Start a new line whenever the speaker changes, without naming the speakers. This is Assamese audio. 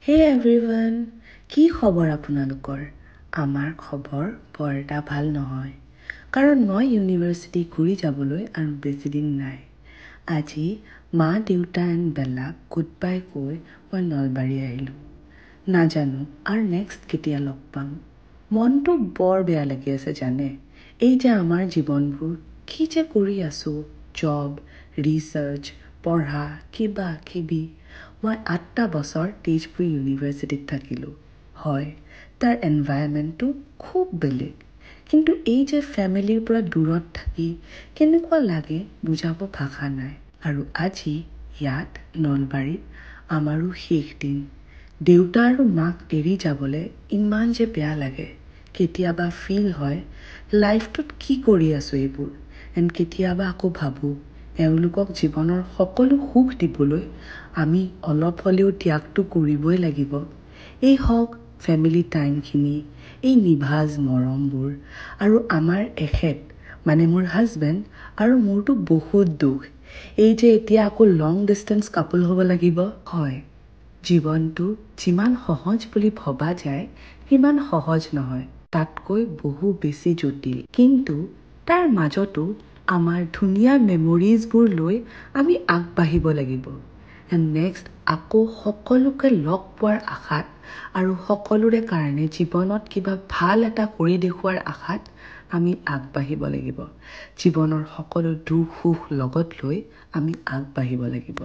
হে এভৰিৱান, কি খবৰ আপোনালোকৰ? আমাৰ খবৰ বৰ এটা ভাল নহয়, কাৰণ মই ইউনিভাৰ্চিটি ঘূৰি যাবলৈ আৰু বেছিদিন নাই। আজি মা দেউতা এণ্ড বেলাক গুড বাই কৈ মই নলবাৰী আহিলোঁ। নাজানো আৰু নেক্সট কেতিয়া লগ পাম। মনটো বৰ বেয়া লাগি আছে জানে। এই যে আমাৰ জীৱনবোৰ কি যে কৰি আছোঁ, জব, ৰিচাৰ্চ, পঢ়া, কিবা কিবি। মই 8টা বছৰ তেজপুৰ ইউনিভাৰ্চিটিত থাকিলোঁ। হয়, তাৰ এনভাইৰনমেণ্টটো খুব বেলেগ, কিন্তু এই যে ফেমিলিৰ পৰা দূৰত থাকি কেনেকুৱা লাগে বুজাব ভাষা নাই। আৰু আজি ইয়াত নলবাৰীত আমাৰো শেষ দিন। দেউতা আৰু মাক এৰি যাবলৈ ইমান যে বেয়া লাগে। কেতিয়াবা ফিল হয় লাইফটোত কি কৰি আছোঁ এইবোৰ। এণ্ড কেতিয়াবা আকৌ ভাবোঁ এওঁলোকক জীৱনৰ সকলো সুখ দিবলৈ আমি অলপ হ'লেও ত্যাগটো কৰিবই লাগিব। এই হওক ফেমিলি টাইমখিনি, এই নিভাঁজ মৰমবোৰ, আৰু আমাৰ এখেত মানে মোৰ হাজবেণ্ড আৰু মোৰতো বহুত দুখ। এই যে এতিয়া আকৌ লং ডিষ্টেঞ্চ কাপল হ'ব লাগিব। হয়, জীৱনটো যিমান সহজ বুলি ভবা যায় সিমান সহজ নহয়, তাতকৈ বহু বেছি জটিল। কিন্তু তাৰ মাজতো আমাৰ ধুনীয়া মেমৰিজবোৰ লৈ আমি আগবাঢ়িব লাগিব। এণ্ড নেক্সট আকৌ সকলোকে লগ পোৱাৰ আশাত আৰু সকলোৰে কাৰণে জীৱনত কিবা ভাল এটা কৰি দেখুওৱাৰ আশাত আমি আগবাঢ়িব লাগিব। জীৱনৰ সকলো দুখ সুখ লগত লৈ আমি আগবাঢ়িব লাগিব।